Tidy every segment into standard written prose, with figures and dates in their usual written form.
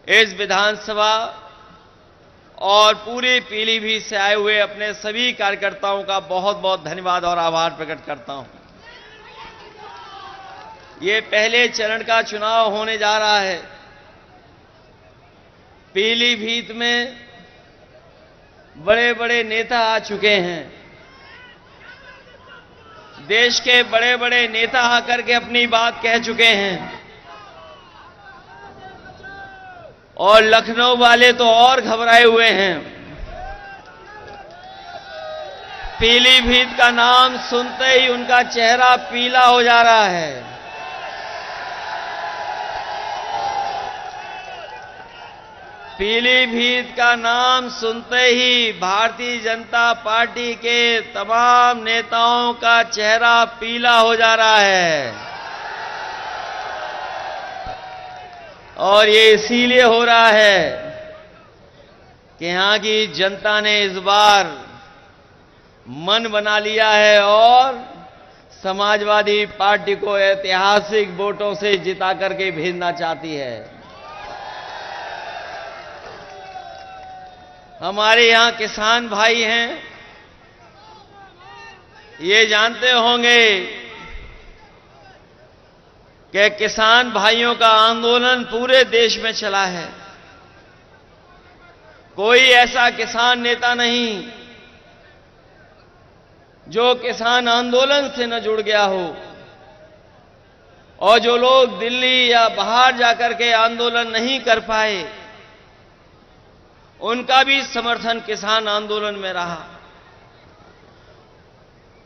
इस विधानसभा और पूरे पीलीभीत से आए हुए अपने सभी कार्यकर्ताओं का बहुत बहुत धन्यवाद और आभार प्रकट करता हूं। ये पहले चरण का चुनाव होने जा रहा है। पीलीभीत में बड़े बड़े नेता आ चुके हैं। देश के बड़े बड़े नेता आकर के अपनी बात कह चुके हैं और लखनऊ वाले तो और घबराए हुए हैं। पीलीभीत का नाम सुनते ही उनका चेहरा पीला हो जा रहा है। पीलीभीत का नाम सुनते ही भारतीय जनता पार्टी के तमाम नेताओं का चेहरा पीला हो जा रहा है और ये इसीलिए हो रहा है कि यहां की जनता ने इस बार मन बना लिया है और समाजवादी पार्टी को ऐतिहासिक वोटों से जिता करके भेजना चाहती है। हमारे यहां किसान भाई हैं, ये जानते होंगे कि किसान भाइयों का आंदोलन पूरे देश में चला है। कोई ऐसा किसान नेता नहीं जो किसान आंदोलन से न जुड़ गया हो और जो लोग दिल्ली या बाहर जाकर के आंदोलन नहीं कर पाए उनका भी समर्थन किसान आंदोलन में रहा।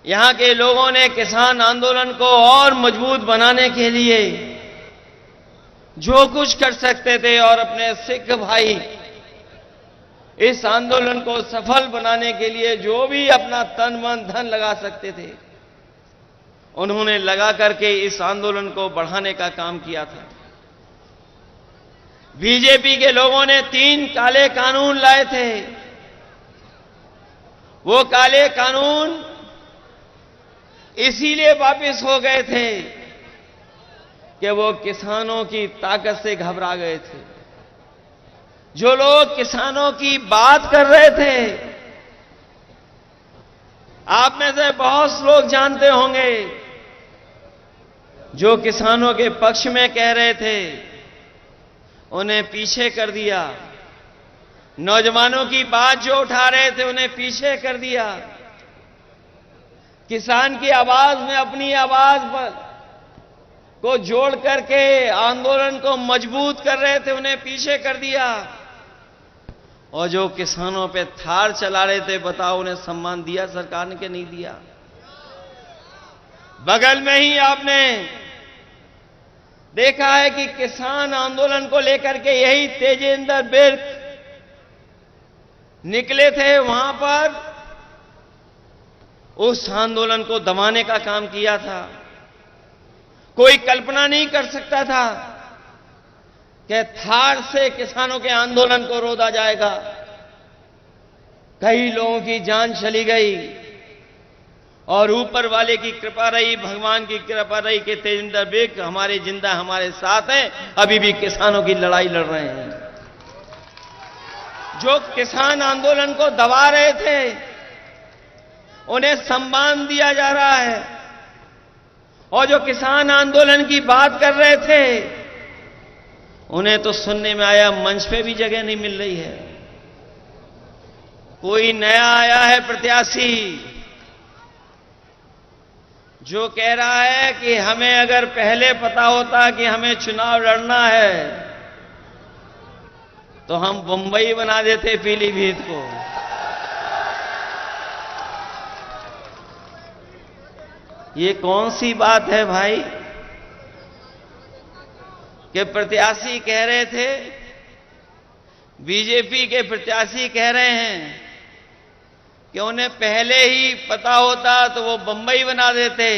यहां के लोगों ने किसान आंदोलन को और मजबूत बनाने के लिए जो कुछ कर सकते थे और अपने सिख भाई इस आंदोलन को सफल बनाने के लिए जो भी अपना तन मन धन लगा सकते थे उन्होंने लगा करके इस आंदोलन को बढ़ाने का काम किया था। बीजेपी के लोगों ने 3 काले कानून लाए थे। वो काले कानून इसीलिए वापस हो गए थे कि वो किसानों की ताकत से घबरा गए थे। जो लोग किसानों की बात कर रहे थे, आप में से बहुत लोग जानते होंगे, जो किसानों के पक्ष में कह रहे थे उन्हें पीछे कर दिया। नौजवानों की बात जो उठा रहे थे उन्हें पीछे कर दिया। किसान की आवाज में अपनी आवाज को जोड़ करके आंदोलन को मजबूत कर रहे थे उन्हें पीछे कर दिया। और जो किसानों पे थार चला रहे थे, बताओ उन्हें सम्मान दिया सरकार ने कि नहीं दिया? बगल में ही आपने देखा है कि किसान आंदोलन को लेकर के यही तेजेंद्र बिर्क निकले थे, वहां पर उस आंदोलन को दबाने का काम किया था। कोई कल्पना नहीं कर सकता था कि थार से किसानों के आंदोलन को रोका जाएगा। कई लोगों की जान चली गई और ऊपर वाले की कृपा रही, भगवान की कृपा रही कि तेजेंद्र बिर्क हमारे जिंदा हमारे साथ हैं, अभी भी किसानों की लड़ाई लड़ रहे हैं। जो किसान आंदोलन को दबा रहे थे उन्हें सम्मान दिया जा रहा है और जो किसान आंदोलन की बात कर रहे थे उन्हें तो सुनने में आया मंच पे भी जगह नहीं मिल रही है। कोई नया आया है प्रत्याशी जो कह रहा है कि हमें अगर पहले पता होता कि हमें चुनाव लड़ना है तो हम बंबई बना देते पीलीभीत को। ये कौन सी बात है भाई कि प्रत्याशी कह रहे थे, बीजेपी के प्रत्याशी कह रहे हैं कि उन्हें पहले ही पता होता तो वो बंबई बना देते।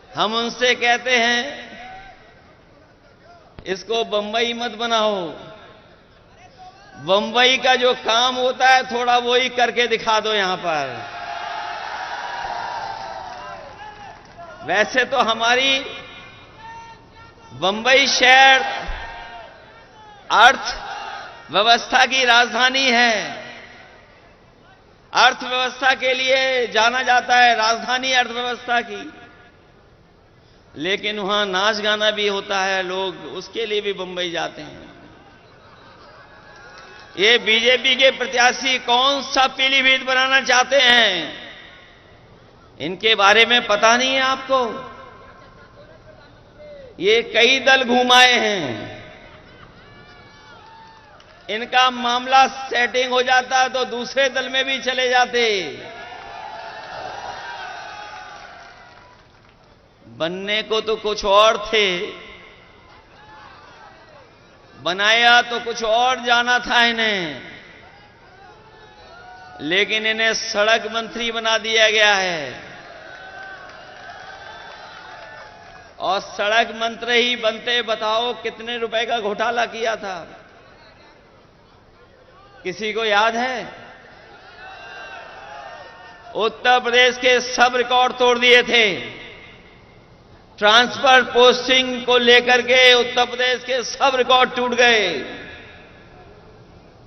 हम उनसे कहते हैं इसको बंबई मत बनाओ। बंबई का जो काम होता है थोड़ा वो ही करके दिखा दो यहां पर। वैसे तो हमारी बंबई शहर अर्थव्यवस्था की राजधानी है। अर्थव्यवस्था के लिए जाना जाता है, राजधानी अर्थव्यवस्था की। लेकिन वहां नाच गाना भी होता है, लोग उसके लिए भी मुंबई जाते हैं। ये बीजेपी के प्रत्याशी कौन सा पीलीभीत बनाना चाहते हैं, इनके बारे में पता नहीं है आपको। ये कई दल घुमाए हैं, इनका मामला सेटिंग हो जाता तो दूसरे दल में भी चले जाते। बनने को तो कुछ और थे, बनाया तो कुछ और जाना था इन्हें, लेकिन इन्हें सड़क मंत्री बना दिया गया है। और सड़क मंत्री ही बनते बताओ कितने रुपए का घोटाला किया था, किसी को याद है? उत्तर प्रदेश के सब रिकॉर्ड तोड़ दिए थे। ट्रांसफर पोस्टिंग को लेकर के उत्तर प्रदेश के सब रिकॉर्ड टूट गए।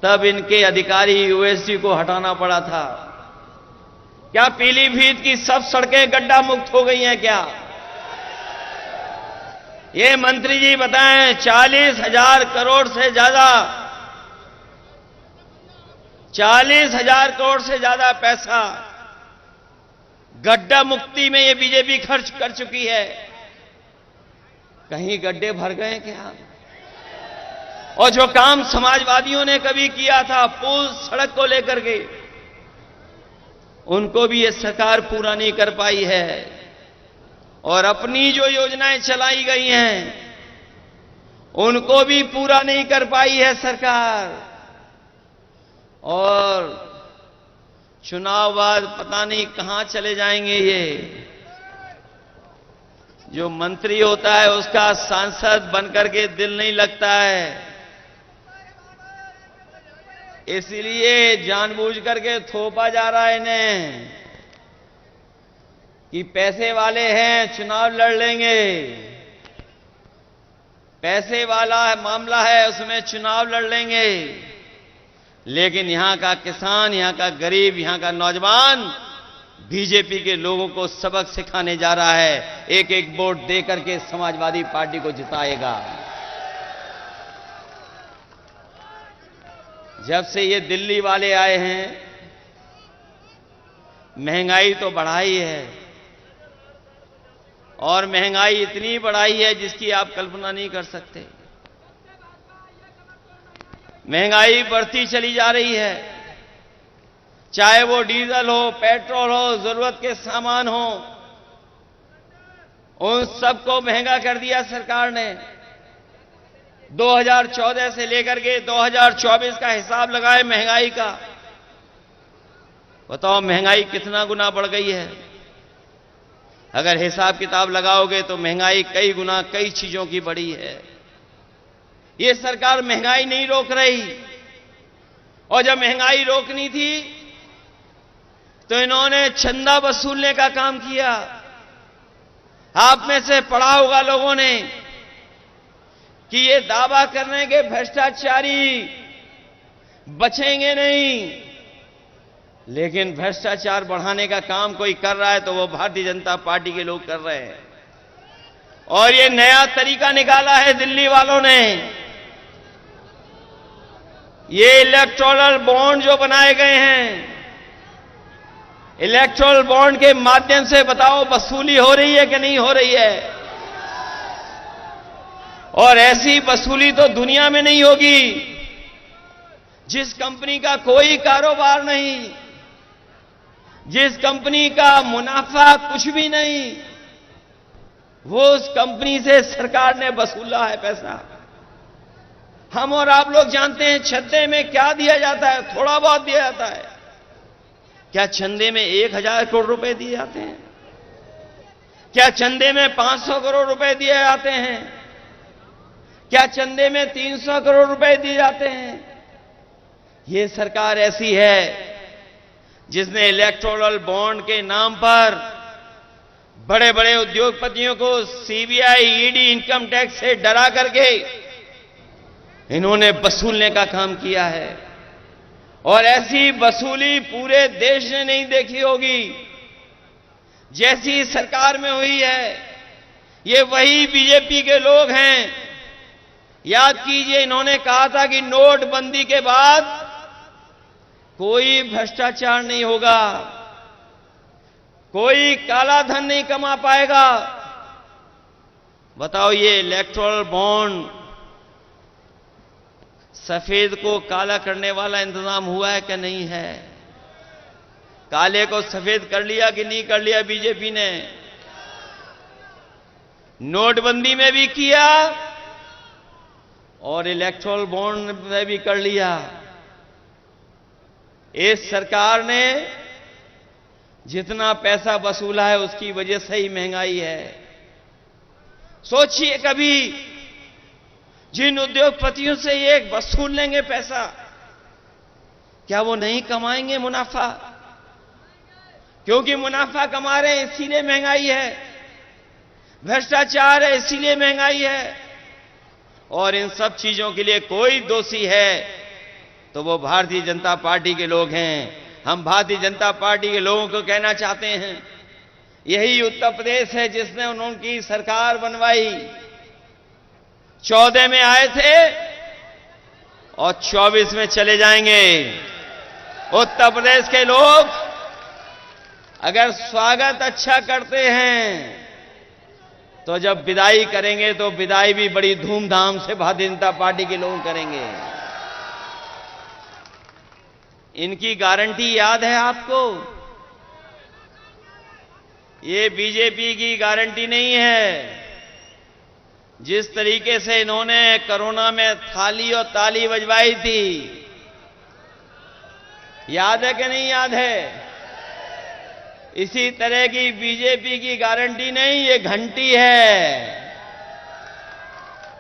तब इनके अधिकारी यूएसडी को हटाना पड़ा था। क्या पीलीभीत की सब सड़कें गड्ढा मुक्त हो गई हैं क्या? ये मंत्री जी बताएं, 40,000 करोड़ से ज्यादा, 40,000 करोड़ से ज्यादा पैसा गड्ढा मुक्ति में ये बीजेपी खर्च कर चुकी है। कहीं गड्ढे भर गए क्या? और जो काम समाजवादियों ने कभी किया था पुल सड़क को लेकर के, उनको भी ये सरकार पूरा नहीं कर पाई है। और अपनी जो योजनाएं चलाई गई हैं उनको भी पूरा नहीं कर पाई है सरकार। और चुनाव बाद पता नहीं कहां चले जाएंगे ये। जो मंत्री होता है उसका सांसद बनकर के दिल नहीं लगता है, इसलिए जानबूझ करके थोपा जा रहा है इन्हें कि पैसे वाले हैं, चुनाव लड़ लेंगे। पैसे वाला मामला है, उसमें चुनाव लड़ लेंगे। लेकिन यहां का किसान, यहां का गरीब, यहां का नौजवान बीजेपी के लोगों को सबक सिखाने जा रहा है। एक एक वोट दे करके समाजवादी पार्टी को जिताएगा। जब से ये दिल्ली वाले आए हैं, महंगाई तो बढ़ाई है, और महंगाई इतनी बढ़ाई है जिसकी आप कल्पना नहीं कर सकते। महंगाई बढ़ती चली जा रही है, चाहे वो डीजल हो, पेट्रोल हो, जरूरत के सामान हो, उन सबको महंगा कर दिया सरकार ने। 2014 से लेकर के 2024 का हिसाब लगाए महंगाई का, बताओ महंगाई कितना गुना बढ़ गई है। अगर हिसाब किताब लगाओगे तो महंगाई कई गुना कई चीजों की बढ़ी है। ये सरकार महंगाई नहीं रोक रही, और जब महंगाई रोकनी थी तो इन्होंने चंदा वसूलने का काम किया। आप में से पढ़ा होगा लोगों ने कि ये दावा करने के भ्रष्टाचारी बचेंगे नहीं, लेकिन भ्रष्टाचार बढ़ाने का काम कोई कर रहा है तो वो भारतीय जनता पार्टी के लोग कर रहे हैं। और ये नया तरीका निकाला है दिल्ली वालों ने। ये इलेक्टोरल बॉन्ड जो बनाए गए हैं, इलेक्टोरल बॉन्ड के माध्यम से बताओ वसूली हो रही है कि नहीं हो रही है? और ऐसी वसूली तो दुनिया में नहीं होगी। जिस कंपनी का कोई कारोबार नहीं, जिस कंपनी का मुनाफा कुछ भी नहीं, वो उस कंपनी से सरकार ने वसूला है पैसा। हम और आप लोग जानते हैं चंदे में क्या दिया जाता है, थोड़ा बहुत दिया जाता है। क्या चंदे में 1,000 करोड़ रुपए दिए जाते हैं? क्या चंदे में 500 करोड़ रुपए दिए जाते हैं? क्या चंदे में 300 करोड़ रुपए दिए जाते हैं? ये सरकार ऐसी है जिसने इलेक्टोरल बॉन्ड के नाम पर बड़े बड़े उद्योगपतियों को सीबीआई, ईडी, इनकम टैक्स से डरा करके इन्होंने वसूलने का काम किया है और ऐसी वसूली पूरे देश ने नहीं देखी होगी जैसी सरकार में हुई है। ये वही बीजेपी के लोग हैं। याद कीजिए, इन्होंने कहा था कि नोटबंदी के बाद कोई भ्रष्टाचार नहीं होगा, कोई काला धन नहीं कमा पाएगा। बताओ, ये इलेक्टोरल बॉन्ड सफेद को काला करने वाला इंतजाम हुआ है कि नहीं है? काले को सफेद कर लिया कि नहीं कर लिया बीजेपी ने? नोटबंदी में भी किया और इलेक्टोरल बॉन्ड में भी कर लिया। इस सरकार ने जितना पैसा वसूला है उसकी वजह से ही महंगाई है। सोचिए, कभी जिन उद्योगपतियों से ये वसूल लेंगे पैसा, क्या वो नहीं कमाएंगे मुनाफा? क्योंकि मुनाफा कमा रहे हैं इसीलिए महंगाई है, भ्रष्टाचार है इसीलिए महंगाई है। और इन सब चीजों के लिए कोई दोषी है तो वो भारतीय जनता पार्टी के लोग हैं। हम भारतीय जनता पार्टी के लोगों को कहना चाहते हैं, यही उत्तर प्रदेश है जिसने उनकी सरकार बनवाई। 14 में आए थे और 24 में चले जाएंगे। उत्तर प्रदेश के लोग अगर स्वागत अच्छा करते हैं तो जब विदाई करेंगे तो विदाई भी बड़ी धूमधाम से भारतीय जनता पार्टी के लोग करेंगे। इनकी गारंटी याद है आपको? ये बीजेपी की गारंटी नहीं है। जिस तरीके से इन्होंने कोरोना में थाली और ताली बजवाई थी, याद है कि नहीं याद है? इसी तरह की बीजेपी की गारंटी नहीं, ये घंटी है।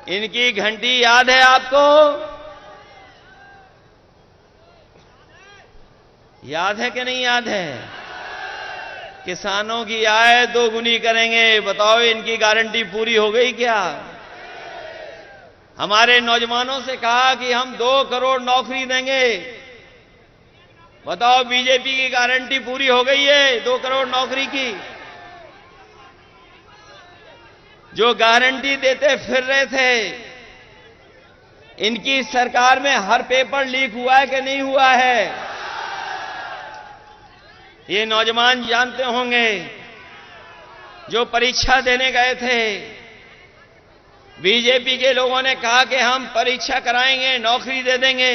इनकी घंटी याद है आपको? याद है कि नहीं याद है? किसानों की आय दोगुनी करेंगे। बताओ, इनकी गारंटी पूरी हो गई क्या? हमारे नौजवानों से कहा कि हम 2 करोड़ नौकरी देंगे। बताओ, बीजेपी की गारंटी पूरी हो गई है 2 करोड़ नौकरी की? जो गारंटी देते फिर रहे थे, इनकी सरकार में हर पेपर लीक हुआ है कि नहीं हुआ है? ये नौजवान जानते होंगे जो परीक्षा देने गए थे, बीजेपी के लोगों ने कहा कि हम परीक्षा कराएंगे, नौकरी दे देंगे,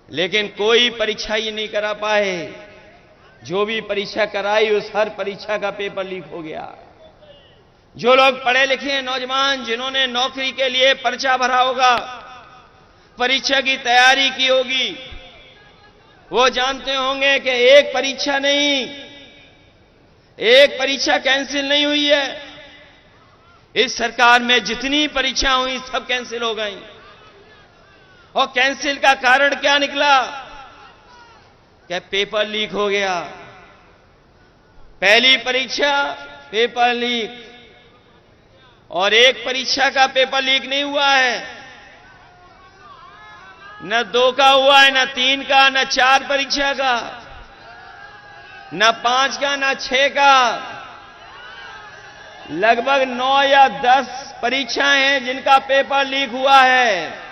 लेकिन कोई परीक्षा ही नहीं करा पाए। जो भी परीक्षा कराई उस हर परीक्षा का पेपर लीक हो गया। जो लोग पढ़े लिखे हैं नौजवान, जिन्होंने नौकरी के लिए पर्चा भरा होगा, परीक्षा की तैयारी की होगी, वो जानते होंगे कि एक परीक्षा नहीं, एक परीक्षा कैंसिल नहीं हुई है। इस सरकार में जितनी परीक्षा हुई सब कैंसिल हो गई। और कैंसिल का कारण क्या निकला? क्या पेपर लीक हो गया। पहली परीक्षा पेपर लीक, और एक परीक्षा का पेपर लीक नहीं हुआ है, न 2 का हुआ है, न 3 का, न 4 परीक्षा का, न 5 का, न 6 का। लगभग 9 या 10 परीक्षाएं हैं जिनका पेपर लीक हुआ है।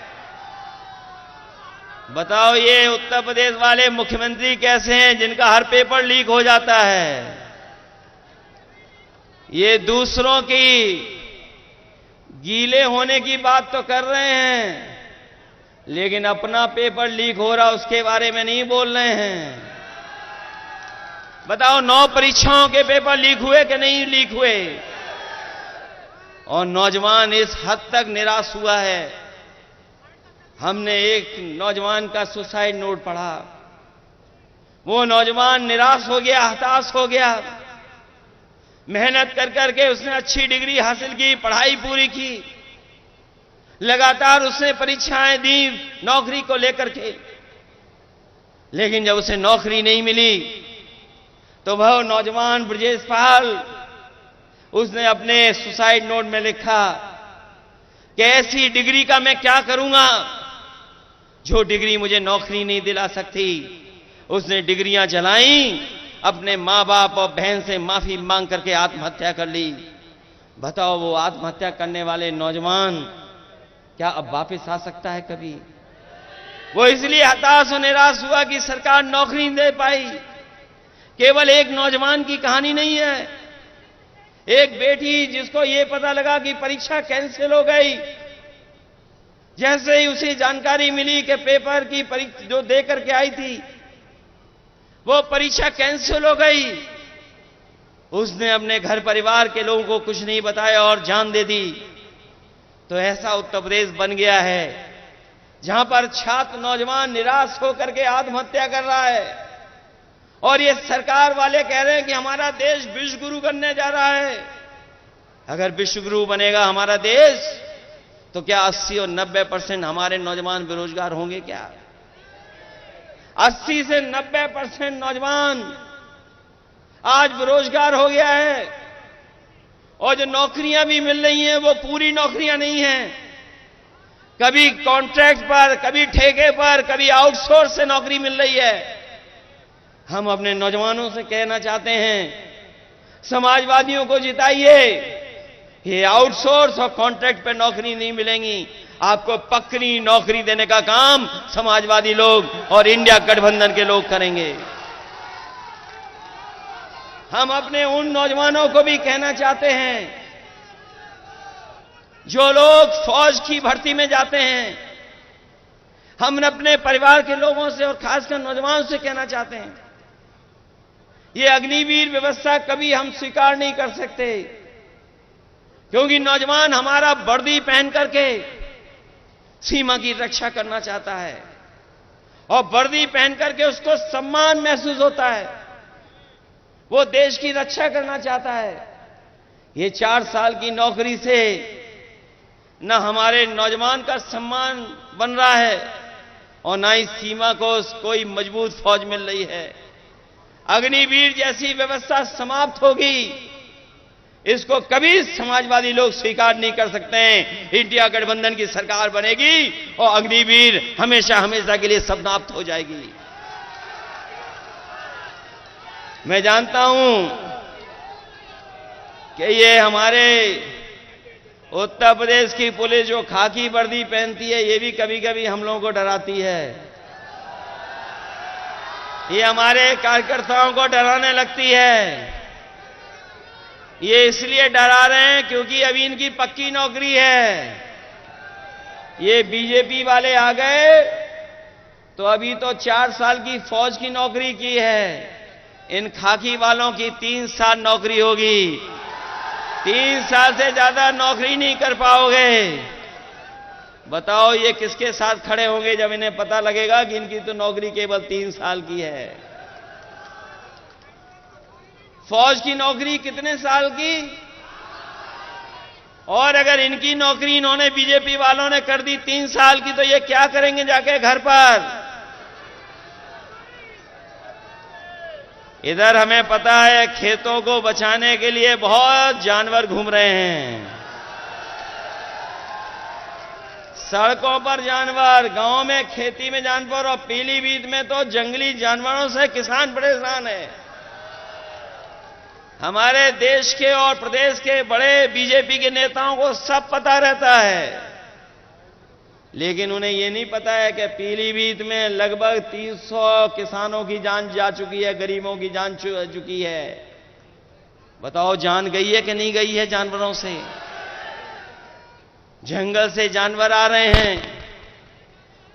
बताओ, ये उत्तर प्रदेश वाले मुख्यमंत्री कैसे हैं जिनका हर पेपर लीक हो जाता है? ये दूसरों की गीले होने की बात तो कर रहे हैं, लेकिन अपना पेपर लीक हो रहा उसके बारे में नहीं बोल रहे हैं। बताओ, 9 परीक्षाओं के पेपर लीक हुए कि नहीं लीक हुए? और नौजवान इस हद तक निराश हुआ है। हमने एक नौजवान का सुसाइड नोट पढ़ा। वो नौजवान निराश हो गया, हताश हो गया। मेहनत कर करके उसने अच्छी डिग्री हासिल की, पढ़ाई पूरी की, लगातार उसने परीक्षाएं दी नौकरी को लेकर के, लेकिन जब उसे नौकरी नहीं मिली तो वह नौजवान ब्रजेश पाल, उसने अपने सुसाइड नोट में लिखा, कि ऐसी डिग्री का मैं क्या करूंगा जो डिग्री मुझे नौकरी नहीं दिला सकती। उसने डिग्रियां जलाई, अपने मां बाप और बहन से माफी मांग करके आत्महत्या कर ली। बताओ, वो आत्महत्या करने वाले नौजवान क्या अब वापस आ सकता है कभी? वो इसलिए हताश और निराश हुआ कि सरकार नौकरी नहीं दे पाई। केवल एक नौजवान की कहानी नहीं है। एक बेटी जिसको ये पता लगा कि परीक्षा कैंसिल हो गई, जैसे ही उसे जानकारी मिली कि पेपर की परीक्षा जो दे करके आई थी वो परीक्षा कैंसिल हो गई, उसने अपने घर परिवार के लोगों को कुछ नहीं बताया और जान दे दी। तो ऐसा उत्तर प्रदेश बन गया है जहां पर छात्र नौजवान निराश होकर के आत्महत्या कर रहा है और ये सरकार वाले कह रहे हैं कि हमारा देश विश्व गुरु बनने जा रहा है। अगर विश्व गुरु बनेगा हमारा देश तो क्या 80 और 90% हमारे नौजवान बेरोजगार होंगे क्या? 80 से 90% नौजवान आज बेरोजगार हो गया है और जो नौकरियां भी मिल रही हैं वो पूरी नौकरियां नहीं हैं। कभी कॉन्ट्रैक्ट पर, कभी ठेके पर, कभी आउटसोर्स से नौकरी मिल रही है। हम अपने नौजवानों से कहना चाहते हैं, समाजवादियों को जिताइए। ये आउटसोर्स और कॉन्ट्रैक्ट पे नौकरी नहीं मिलेंगी, आपको पक्की नौकरी देने का काम समाजवादी लोग और इंडिया गठबंधन के लोग करेंगे। हम अपने उन नौजवानों को भी कहना चाहते हैं जो लोग फौज की भर्ती में जाते हैं। हम अपने परिवार के लोगों से और खासकर नौजवानों से कहना चाहते हैं, ये अग्निवीर व्यवस्था कभी हम स्वीकार नहीं कर सकते, क्योंकि नौजवान हमारा वर्दी पहन करके सीमा की रक्षा करना चाहता है और वर्दी पहन करके उसको सम्मान महसूस होता है, वो देश की रक्षा करना चाहता है। ये 4 साल की नौकरी से न हमारे नौजवान का सम्मान बन रहा है और न ही सीमा को कोई मजबूत फौज मिल रही है। अग्निवीर जैसी व्यवस्था समाप्त होगी, इसको कभी समाजवादी लोग स्वीकार नहीं कर सकते हैं। इंडिया गठबंधन की सरकार बनेगी और अग्निवीर हमेशा हमेशा के लिए समाप्त हो जाएगी। मैं जानता हूं कि ये हमारे उत्तर प्रदेश की पुलिस जो खाकी वर्दी पहनती है, ये भी कभी कभी हम लोगों को डराती है। ये हमारे कार्यकर्ताओं को डराने लगती है। ये इसलिए डरा रहे हैं क्योंकि अभी इनकी पक्की नौकरी है। ये बीजेपी वाले आ गए तो अभी तो 4 साल की फौज की नौकरी की है, इन खाकी वालों की 3 साल नौकरी होगी। 3 साल से ज्यादा नौकरी नहीं कर पाओगे। बताओ ये किसके साथ खड़े होंगे जब इन्हें पता लगेगा कि इनकी तो नौकरी केवल 3 साल की है। फौज की नौकरी कितने साल की? और अगर इनकी नौकरी इन्होंने बीजेपी वालों ने कर दी 3 साल की, तो ये क्या करेंगे जाके घर पर? इधर हमें पता है खेतों को बचाने के लिए बहुत जानवर घूम रहे हैं, सड़कों पर जानवर, गांव में खेती में जानवर और पीलीभीत में तो जंगली जानवरों से किसान परेशान है। हमारे देश के और प्रदेश के बड़े बीजेपी के नेताओं को सब पता रहता है, लेकिन उन्हें यह नहीं पता है कि पीलीभीत में लगभग 300 किसानों की जान जा चुकी है, गरीबों की जान चुकी है। बताओ जान गई है कि नहीं गई है जानवरों से? जंगल से जानवर आ रहे हैं,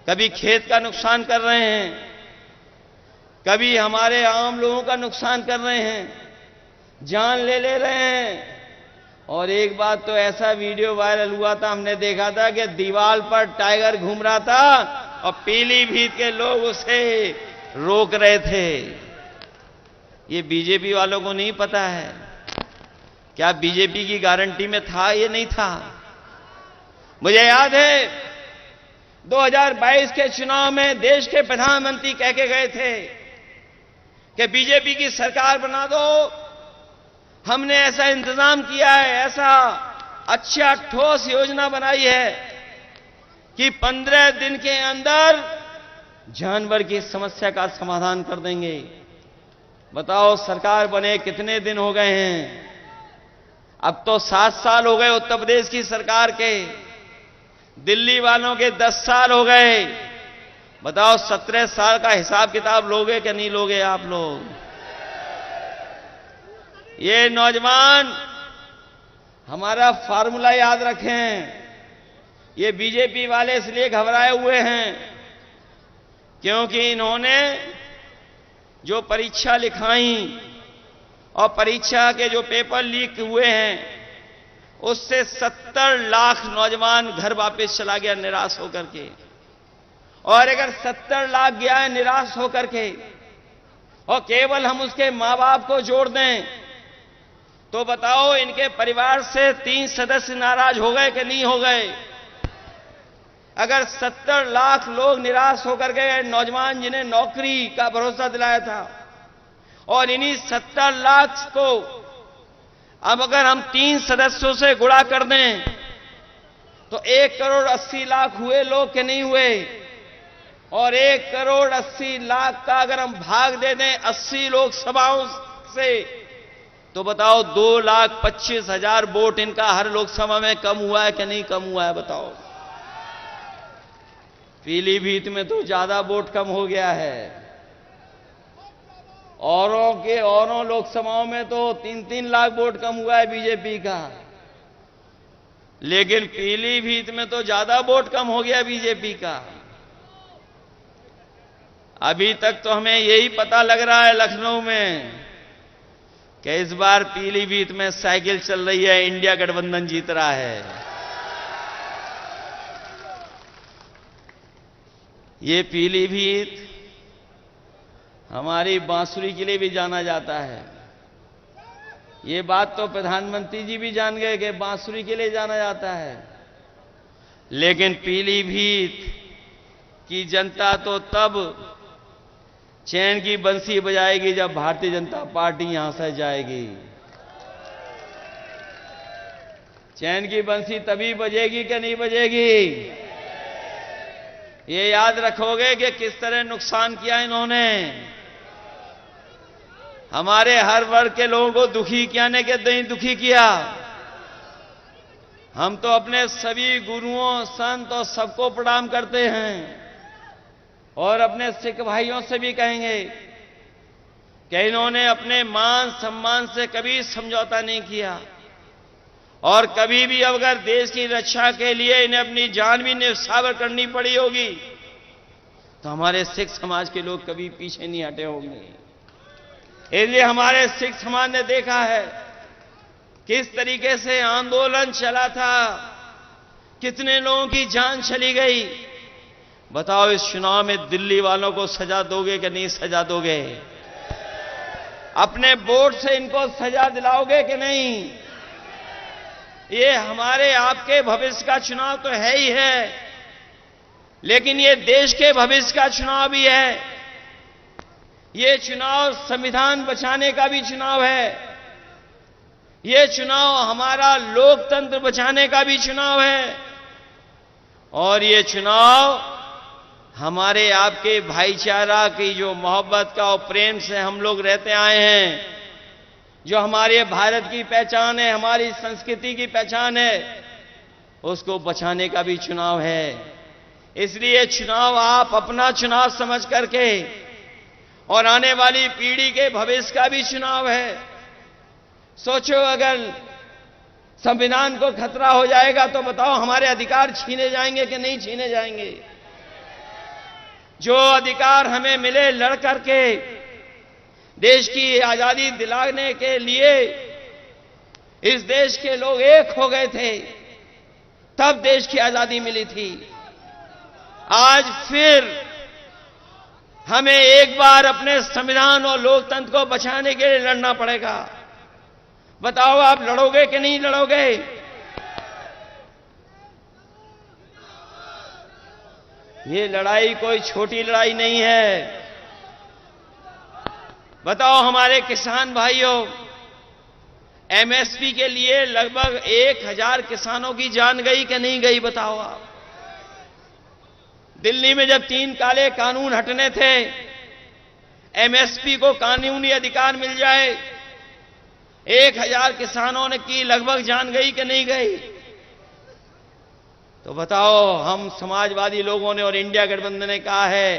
कभी खेत का नुकसान कर रहे हैं, कभी हमारे आम लोगों का नुकसान कर रहे हैं, जान ले रहे हैं। और एक बात तो ऐसा वीडियो वायरल हुआ था, हमने देखा था कि दीवार पर टाइगर घूम रहा था और पीलीभीत के लोग उसे रोक रहे थे। ये बीजेपी वालों को नहीं पता है। क्या बीजेपी की गारंटी में था? ये नहीं था। मुझे याद है 2022 के चुनाव में देश के प्रधानमंत्री कह के गए थे कि बीजेपी की सरकार बना दो, हमने ऐसा इंतजाम किया है, ऐसा अच्छा ठोस योजना बनाई है कि 15 दिन के अंदर जानवर की समस्या का समाधान कर देंगे। बताओ सरकार बने कितने दिन हो गए हैं? अब तो 7 साल हो गए उत्तर प्रदेश की सरकार के, दिल्ली वालों के 10 साल हो गए। बताओ 17 साल का हिसाब किताब लोगे कि नहीं लोगे आप लोग? ये नौजवान हमारा फार्मूला याद रखें। ये बीजेपी वाले इसलिए घबराए हुए हैं क्योंकि इन्होंने जो परीक्षा लिखाई और परीक्षा के जो पेपर लीक हुए हैं उससे 70 लाख नौजवान घर वापस चला गया निराश होकर के। और अगर 70 लाख गया है निराश होकर के और केवल हम उसके मां बाप को जोड़ दें तो बताओ इनके परिवार से 3 सदस्य नाराज हो गए कि नहीं हो गए? अगर 70 लाख लोग निराश होकर गए, नौजवान जिन्हें नौकरी का भरोसा दिलाया था, और इन्हीं 70 लाख को अब अगर हम 3 सदस्यों से गुणा कर दें तो 1 करोड़ 80 लाख हुए लोग के नहीं हुए? और 1 करोड़ 80 लाख का अगर हम भाग दे दें 80 लोकसभाओं से तो बताओ 2,25,000 वोट इनका हर लोकसभा में कम हुआ है कि नहीं कम हुआ है? बताओ। पीलीभीत में तो ज्यादा वोट कम हो गया है। औरों लोकसभाओं में तो 3-3 लाख वोट कम हुआ है बीजेपी का, लेकिन पीलीभीत में तो ज्यादा वोट कम हो गया बीजेपी का। अभी तक तो हमें यही पता लग रहा है लखनऊ में कि इस बार पीलीभीत में साइकिल चल रही है, इंडिया गठबंधन जीत रहा है। ये पीलीभीत हमारी बांसुरी के लिए भी जाना जाता है। ये बात तो प्रधानमंत्री जी भी जान गए कि बांसुरी के लिए जाना जाता है, लेकिन पीलीभीत की जनता तो तब चैन की बंसी बजाएगी जब भारतीय जनता पार्टी यहां से जाएगी। चैन की बंसी तभी बजेगी कि नहीं बजेगी? ये याद रखोगे कि किस तरह नुकसान किया इन्होंने। हमारे हर वर्ग के लोगों को दुखी किया ने कि नहीं दुखी किया। हम तो अपने सभी गुरुओं, संत और सबको प्रणाम करते हैं और अपने सिख भाइयों से भी कहेंगे कि इन्होंने अपने मान सम्मान से कभी समझौता नहीं किया और कभी भी अगर देश की रक्षा के लिए इन्हें अपनी जान भी न्यौछावर करनी पड़ी होगी तो हमारे सिख समाज के लोग कभी पीछे नहीं हटे होंगे। इसलिए हमारे सिख समाज ने देखा है किस तरीके से आंदोलन चला था, कितने लोगों की जान चली गई। बताओ इस चुनाव में दिल्ली वालों को सजा दोगे कि नहीं सजा दोगे? अपने वोट से इनको सजा दिलाओगे कि नहीं? ये हमारे आपके भविष्य का चुनाव तो है ही है, लेकिन ये देश के भविष्य का चुनाव भी है। ये चुनाव संविधान बचाने का भी चुनाव है। ये चुनाव हमारा लोकतंत्र बचाने का भी चुनाव है और ये चुनाव हमारे आपके भाईचारा की जो मोहब्बत का और प्रेम से हम लोग रहते आए हैं, जो हमारे भारत की पहचान है, हमारी संस्कृति की पहचान है, उसको बचाने का भी चुनाव है। इसलिए चुनाव आप अपना चुनाव समझ करके और आने वाली पीढ़ी के भविष्य का भी चुनाव है। सोचो अगर संविधान को खतरा हो जाएगा तो बताओ हमारे अधिकार छीने जाएंगे कि नहीं छीने जाएंगे? जो अधिकार हमें मिले लड़ करके देश की आजादी दिलाने के लिए इस देश के लोग एक हो गए थे, तब देश की आजादी मिली थी। आज फिर हमें एक बार अपने संविधान और लोकतंत्र को बचाने के लिए लड़ना पड़ेगा। बताओ आप लड़ोगे कि नहीं लड़ोगे? ये लड़ाई कोई छोटी लड़ाई नहीं है। बताओ हमारे किसान भाइयों, एमएसपी के लिए लगभग 1000 किसानों की जान गई कि नहीं गई, बताओ आप। दिल्ली में जब 3 काले कानून हटने थे, एमएसपी को कानूनी अधिकार मिल जाए, 1000 किसानों ने की लगभग जान गई कि नहीं गई। तो बताओ, हम समाजवादी लोगों ने और इंडिया गठबंधन ने कहा है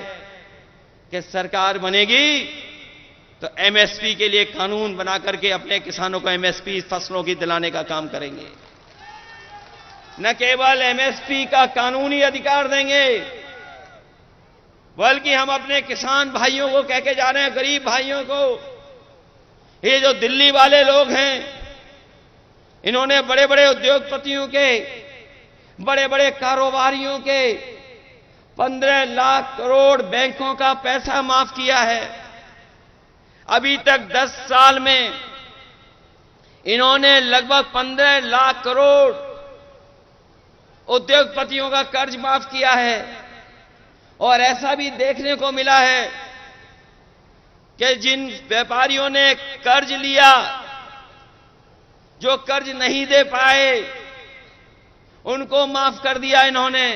कि सरकार बनेगी तो एमएसपी के लिए कानून बना करके अपने किसानों को एमएसपी फसलों की दिलाने का काम करेंगे। न केवल एमएसपी का कानूनी अधिकार देंगे, बल्कि हम अपने किसान भाइयों को कह के जा रहे हैं, गरीब भाइयों को, ये जो दिल्ली वाले लोग हैं, इन्होंने बड़े बड़े उद्योगपतियों के, बड़े बड़े कारोबारियों के 15 लाख करोड़ बैंकों का पैसा माफ किया है। अभी तक 10 साल में इन्होंने लगभग 15 लाख करोड़ उद्योगपतियों का कर्ज माफ किया है। और ऐसा भी देखने को मिला है कि जिन व्यापारियों ने कर्ज लिया, जो कर्ज नहीं दे पाए, उनको माफ कर दिया इन्होंने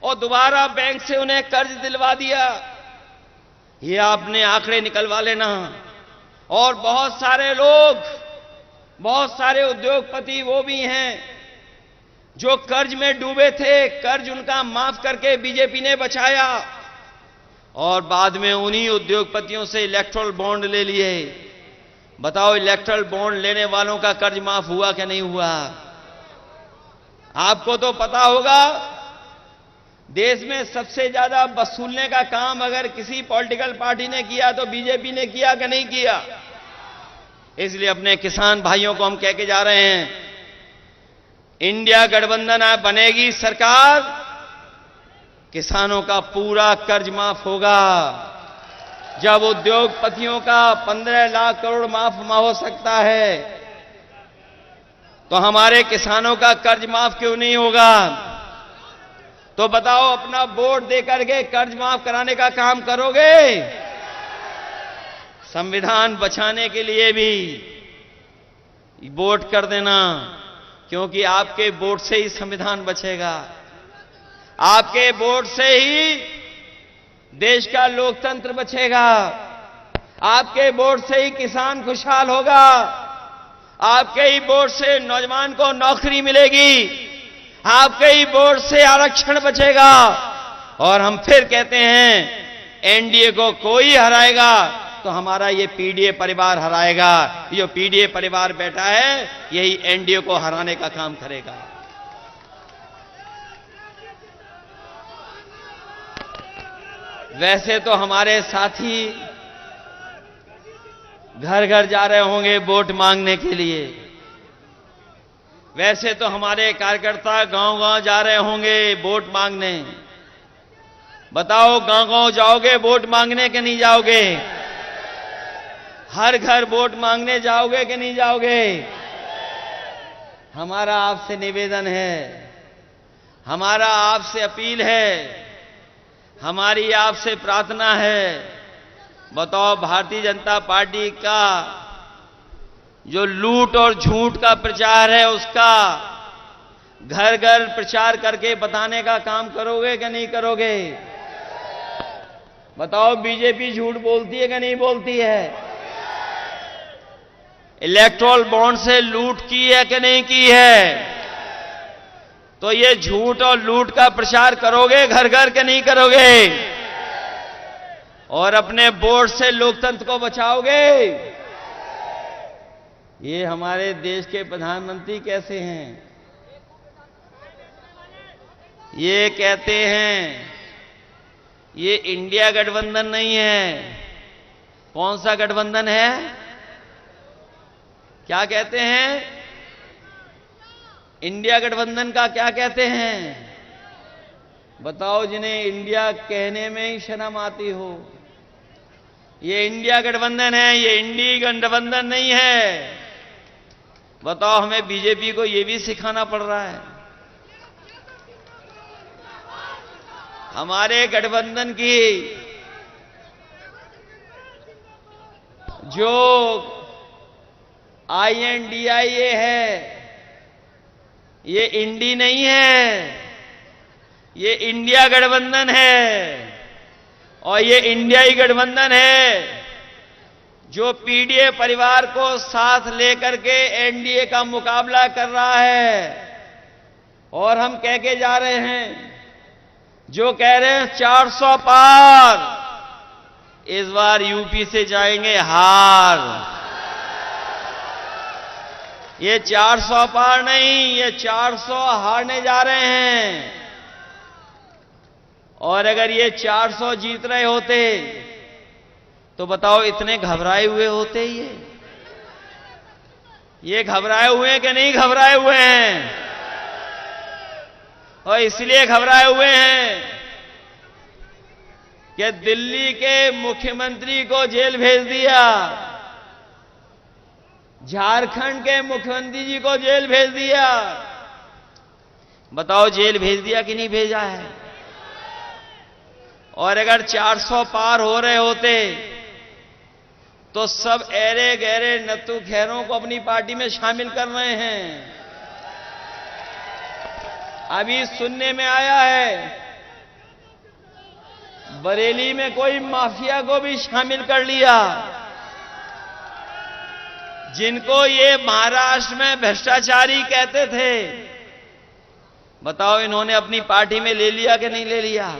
और दोबारा बैंक से उन्हें कर्ज दिलवा दिया। ये आपने आंकड़े निकलवा लेना। और बहुत सारे लोग, बहुत सारे उद्योगपति वो भी हैं जो कर्ज में डूबे थे, कर्ज उनका माफ करके बीजेपी ने बचाया और बाद में उन्हीं उद्योगपतियों से इलेक्ट्रल बॉन्ड ले लिए। बताओ, इलेक्ट्रल बॉन्ड लेने वालों का कर्ज माफ हुआ कि नहीं हुआ? आपको तो पता होगा, देश में सबसे ज्यादा वसूलने का काम अगर किसी पॉलिटिकल पार्टी ने किया तो बीजेपी ने किया कि नहीं किया? इसलिए अपने किसान भाइयों को हम कह के जा रहे हैं, इंडिया गठबंधन बनेगी सरकार, किसानों का पूरा कर्ज माफ होगा। जब उद्योगपतियों का 15 लाख करोड़ माफ हो सकता है, तो हमारे किसानों का कर्ज माफ क्यों नहीं होगा? तो बताओ, अपना वोट देकर के कर्ज माफ कराने का काम करोगे? संविधान बचाने के लिए भी वोट कर देना, क्योंकि आपके वोट से ही संविधान बचेगा। आपके वोट से ही देश का लोकतंत्र बचेगा। आपके वोट से ही किसान खुशहाल होगा। आपके ही वोट से नौजवान को नौकरी मिलेगी। आपके ही वोट से आरक्षण बचेगा। और हम फिर कहते हैं, एनडीए को कोई हराएगा तो हमारा ये पीडीए परिवार हराएगा। ये पीडीए परिवार बैठा है, यही एनडीए को हराने का काम करेगा। वैसे तो हमारे साथी घर घर जा रहे होंगे वोट मांगने के लिए। वैसे तो हमारे कार्यकर्ता गांव गांव जा रहे होंगे वोट मांगने। बताओ, गांव गांव जाओगे वोट मांगने कि नहीं जाओगे? हर घर वोट मांगने जाओगे कि नहीं जाओगे? हमारा आपसे निवेदन है, हमारा आपसे अपील है, हमारी आपसे प्रार्थना है। बताओ, भारतीय जनता पार्टी का जो लूट और झूठ का प्रचार है, उसका घर घर प्रचार करके बताने का काम करोगे कि नहीं करोगे? बताओ, बीजेपी झूठ बोलती है कि नहीं बोलती है? इलेक्ट्रल बॉन्ड से लूट की है कि नहीं की है? तो ये झूठ और लूट का प्रचार करोगे घर घर के नहीं करोगे? और अपने वोट से लोकतंत्र को बचाओगे? ये हमारे देश के प्रधानमंत्री कैसे हैं? ये कहते हैं ये इंडिया गठबंधन नहीं है। कौन सा गठबंधन है? क्या कहते हैं? इंडिया गठबंधन का क्या कहते हैं? बताओ, जिन्हें इंडिया कहने में ही शर्म आती हो। ये इंडिया गठबंधन है, ये इंडी गठबंधन नहीं है। बताओ, हमें बीजेपी को ये भी सिखाना पड़ रहा है। हमारे गठबंधन की जो INDIA है, ये इंडी नहीं है, ये इंडिया गठबंधन है। और ये इंडियाई गठबंधन है जो पीडीए परिवार को साथ लेकर के एनडीए का मुकाबला कर रहा है। और हम कह के जा रहे हैं, जो कह रहे हैं 400 पार, इस बार यूपी से जाएंगे हार। ये 400 पार नहीं, ये 400 हारने जा रहे हैं। और अगर ये 400 जीत रहे होते तो बताओ इतने घबराए हुए होते ये घबराए हुए हैं कि नहीं घबराए हुए हैं? और इसलिए घबराए हुए हैं कि दिल्ली के मुख्यमंत्री को जेल भेज दिया, झारखंड के मुख्यमंत्री जी को जेल भेज दिया। बताओ जेल भेज दिया कि नहीं भेजा है? और अगर 400 पार हो रहे होते तो सब ऐरे गहरे नत्थु खैरों को अपनी पार्टी में शामिल कर रहे हैं। अभी सुनने में आया है बरेली में कोई माफिया को भी शामिल कर लिया, जिनको ये महाराष्ट्र में भ्रष्टाचारी कहते थे। बताओ इन्होंने अपनी पार्टी में ले लिया कि नहीं ले लिया?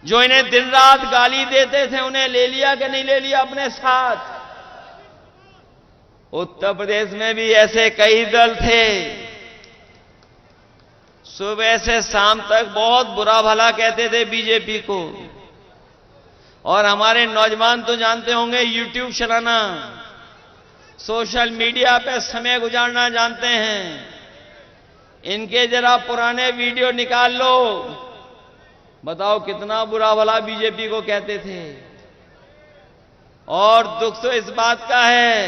जो इन्हें दिन रात गाली देते थे उन्हें ले लिया कि नहीं ले लिया अपने साथ? उत्तर प्रदेश में भी ऐसे कई दल थे, सुबह से शाम तक बहुत बुरा भला कहते थे बीजेपी को। और हमारे नौजवान तो जानते होंगे यूट्यूब चलाना, सोशल मीडिया पे समय गुजारना जानते हैं। इनके जरा पुराने वीडियो निकाल लो, बताओ कितना बुरा भला बीजेपी को कहते थे। और दुख तो इस बात का है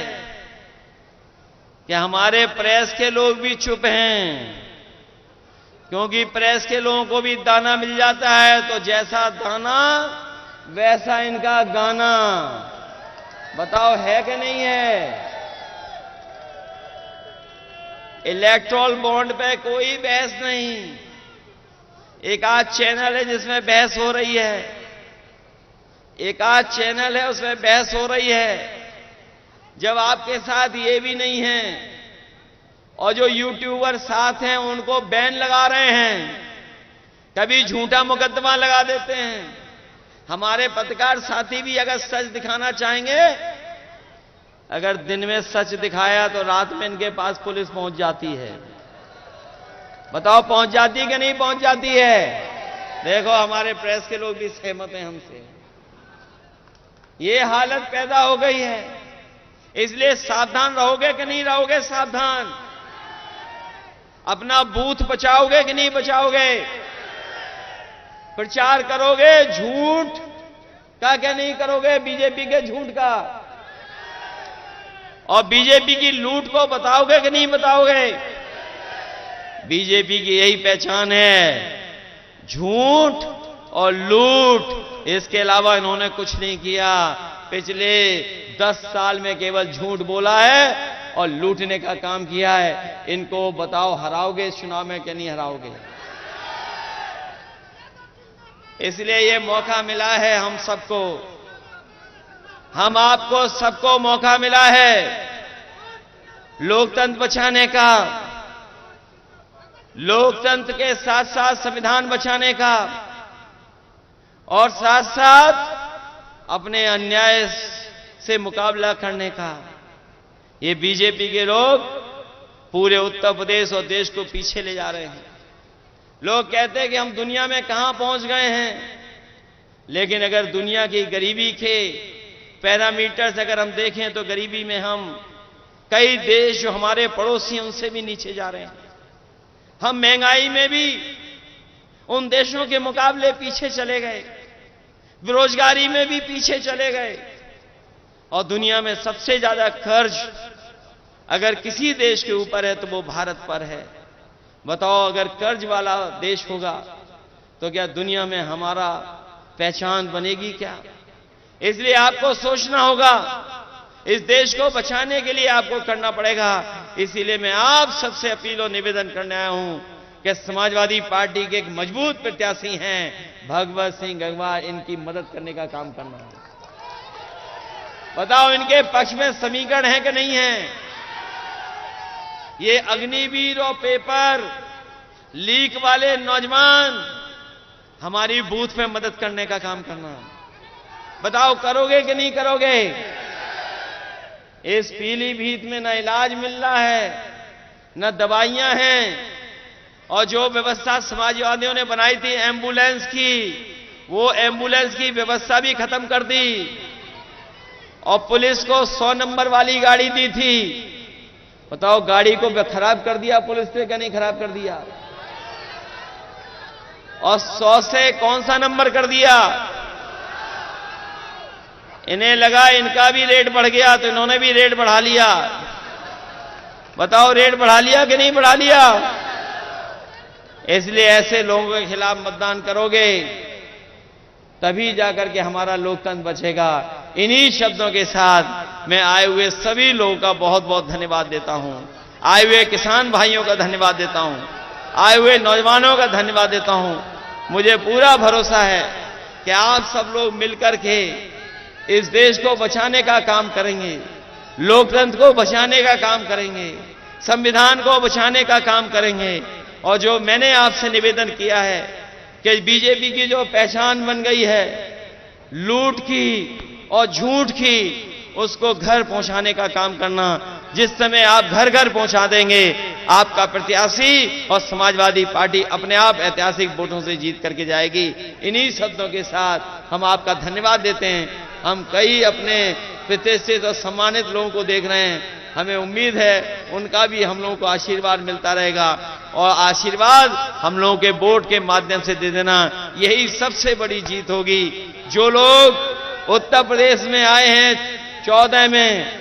कि हमारे प्रेस के लोग भी चुप हैं, क्योंकि प्रेस के लोगों को भी दाना मिल जाता है, तो जैसा दाना वैसा इनका गाना। बताओ है कि नहीं है? इलेक्ट्रोल बॉन्ड पे कोई बहस नहीं। एक आध चैनल है जिसमें बहस हो रही है, एक आध चैनल है उसमें बहस हो रही है। जब आपके साथ ये भी नहीं है और जो यूट्यूबर साथ हैं उनको बैन लगा रहे हैं, कभी झूठा मुकदमा लगा देते हैं। हमारे पत्रकार साथी भी अगर सच दिखाना चाहेंगे, अगर दिन में सच दिखाया तो रात में इनके पास पुलिस पहुंच जाती है। बताओ पहुंच जाती है कि नहीं पहुंच जाती है? देखो हमारे प्रेस के लोग भी सहमत हैं हमसे। ये हालत पैदा हो गई है, इसलिए सावधान रहोगे कि नहीं रहोगे? सावधान। अपना बूथ बचाओगे कि नहीं बचाओगे? प्रचार करोगे झूठ का क्या नहीं करोगे? बीजेपी के झूठ का और बीजेपी की लूट को बताओगे कि नहीं बताओगे? बीजेपी की यही पहचान है, झूठ और लूट। इसके अलावा इन्होंने कुछ नहीं किया। पिछले 10 साल में केवल झूठ बोला है और लूटने का काम किया है। इनको बताओ हराओगे इस चुनाव में कि नहीं हराओगे? इसलिए ये मौका मिला है हम सबको, हम आपको सबको मौका मिला है लोकतंत्र बचाने का, लोकतंत्र के साथ साथ संविधान बचाने का, और साथ साथ अपने अन्याय से मुकाबला करने का। ये बीजेपी के लोग पूरे उत्तर प्रदेश और देश को पीछे ले जा रहे हैं। लोग कहते हैं कि हम दुनिया में कहां पहुंच गए हैं, लेकिन अगर दुनिया की गरीबी के पैरामीटर्स अगर हम देखें तो गरीबी में हम कई देश जो हमारे पड़ोसी हैं उनसे भी नीचे जा रहे हैं। हम महंगाई में भी उन देशों के मुकाबले पीछे चले गए, बेरोजगारी में भी पीछे चले गए, और दुनिया में सबसे ज्यादा कर्ज अगर किसी देश के ऊपर है तो वो भारत पर है। बताओ अगर कर्ज वाला देश होगा तो क्या दुनिया में हमारा पहचान बनेगी क्या? इसलिए आपको सोचना होगा इस देश को बचाने के लिए आपको करना पड़ेगा। इसीलिए मैं आप सबसे अपील और निवेदन करने आया हूं कि समाजवादी पार्टी के एक मजबूत प्रत्याशी हैं भगवत सिंह गंगवार, इनकी मदद करने का काम करना है। बताओ इनके पक्ष में समीकरण है कि नहीं है? ये अग्निवीर और पेपर लीक वाले नौजवान हमारी बूथ में मदद करने का काम करना, बताओ करोगे कि नहीं करोगे? इस पीलीभीत में न इलाज मिल रहा है, न दवाइयां हैं, और जो व्यवस्था समाजवादियों ने बनाई थी एम्बुलेंस की, वो एम्बुलेंस की व्यवस्था भी खत्म कर दी, और पुलिस को 100 नंबर वाली गाड़ी दी थी। बताओ गाड़ी को खराब कर दिया पुलिस ने कि नहीं खराब कर दिया? और 100 से कौन सा नंबर कर दिया? इन्हें लगा इनका भी रेट बढ़ गया तो इन्होंने भी रेट बढ़ा लिया। बताओ रेट बढ़ा लिया कि नहीं बढ़ा लिया? इसलिए ऐसे लोगों के खिलाफ मतदान करोगे तभी जाकर के हमारा लोकतंत्र बचेगा। इन्हीं शब्दों के साथ मैं आए हुए सभी लोगों का बहुत बहुत धन्यवाद देता हूं। आए हुए किसान भाइयों का धन्यवाद देता हूं, आए हुए नौजवानों का धन्यवाद देता हूं। मुझे पूरा भरोसा है कि आप सब लोग मिलकर के इस देश को बचाने का काम करेंगे, लोकतंत्र को बचाने का काम करेंगे, संविधान को बचाने का काम करेंगे। और जो मैंने आपसे निवेदन किया है कि बीजेपी की जो पहचान बन गई है लूट की और झूठ की, उसको घर पहुंचाने का काम करना। जिस समय आप घर घर पहुंचा देंगे, आपका प्रत्याशी और समाजवादी पार्टी अपने आप ऐतिहासिक वोटों से जीत करके जाएगी। इन्हीं शब्दों के साथ हम आपका धन्यवाद देते हैं। हम कई अपने प्रतिष्ठित और सम्मानित लोगों को देख रहे हैं, हमें उम्मीद है उनका भी हम लोगों को आशीर्वाद मिलता रहेगा, और आशीर्वाद हम लोगों के वोट के माध्यम से दे देना, यही सबसे बड़ी जीत होगी। जो लोग उत्तर प्रदेश में आए हैं 14 में,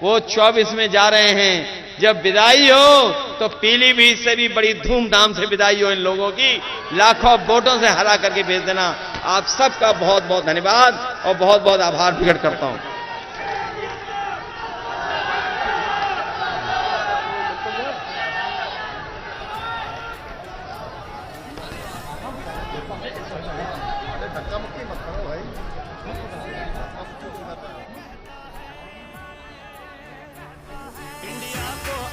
वो 24 में जा रहे हैं। जब विदाई हो तो पीलीभीत से भी बड़ी धूमधाम से विदाई हो इन लोगों की, लाखों वोटों से हरा करके भेज देना। आप सबका बहुत बहुत धन्यवाद और बहुत बहुत आभार प्रकट करता हूं।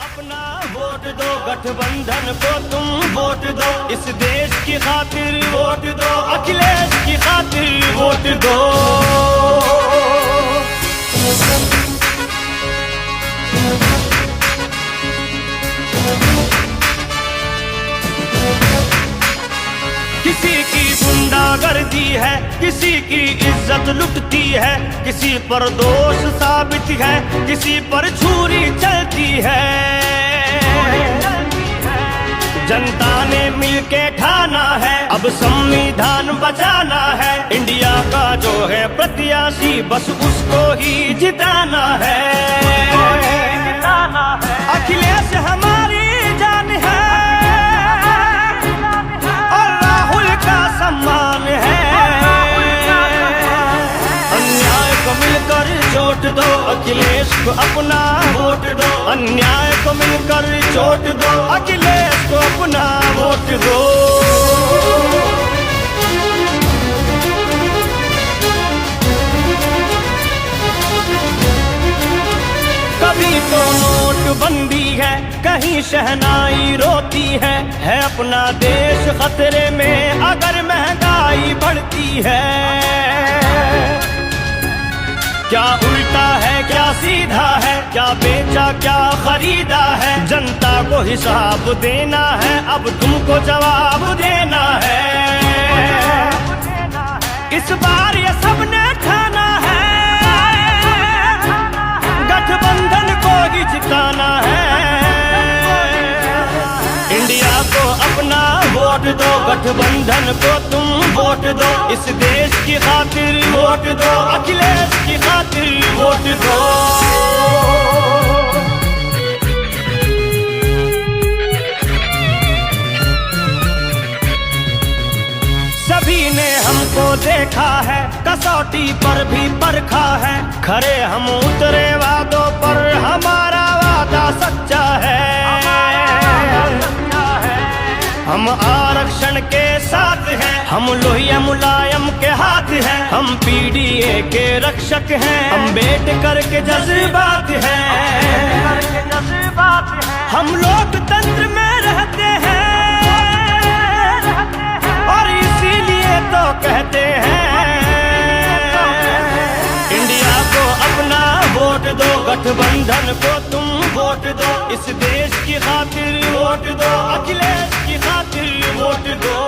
अपना वोट दो, गठबंधन को तुम वोट दो, इस देश की खातिर वोट दो, अखिलेश की खातिर वोट दो। किसी की गुंडागर्दी है, किसी की इज्जत लुटती है, किसी पर दोष साबित है, किसी पर छुरी चलती है। जनता ने मिलके ठाना है, अब संविधान बचाना है। इंडिया का जो है प्रत्याशी, बस उसको ही जिताना है। अखिलेश हमारी जान है और राहुल का सम्मान है। अन्याय को मिलकर चोट दो, अखिलेश को अपना वोट दो। अन्याय को मिलकर चोट दो, अखिलेश को अपना वोट दो। कभी तो नोटबंदी है, कहीं शहनाई रोती है अपना देश खतरे में अगर महंगाई बढ़ती है। क्या उल्टा है क्या सीधा है, क्या बेचा क्या खरीदा है, जनता को हिसाब देना है, अब तुमको जवाब देना है। इस बार ये सबने ठाना है, गठबंधन को ही जिताना है। इंडिया को अपना वोट दो, गठबंधन को तुम वोट दो, इस देश की खातिर वोट दो, अखिलेश की खातिर वोट दो। सभी ने हमको को देखा है, कसौटी पर भी परखा है। खरे हम उतरे वादों पर, हमारा वादा सच्चा है। हम आरक्षण के साथ हैं, हम लोहिया मुलायम के हाथ हैं। हम पीडीए के रक्षक हैं, अम्बेडकर के जज्बात हैं। हम लोकतंत्र में रहते हैं और इसीलिए तो कहते हैं, इंडिया को अपना वोट दो, गठबंधन को तुम वोट दो। इस देश की खातिर वोट दो, अखिलेश की खातिर वोट दो।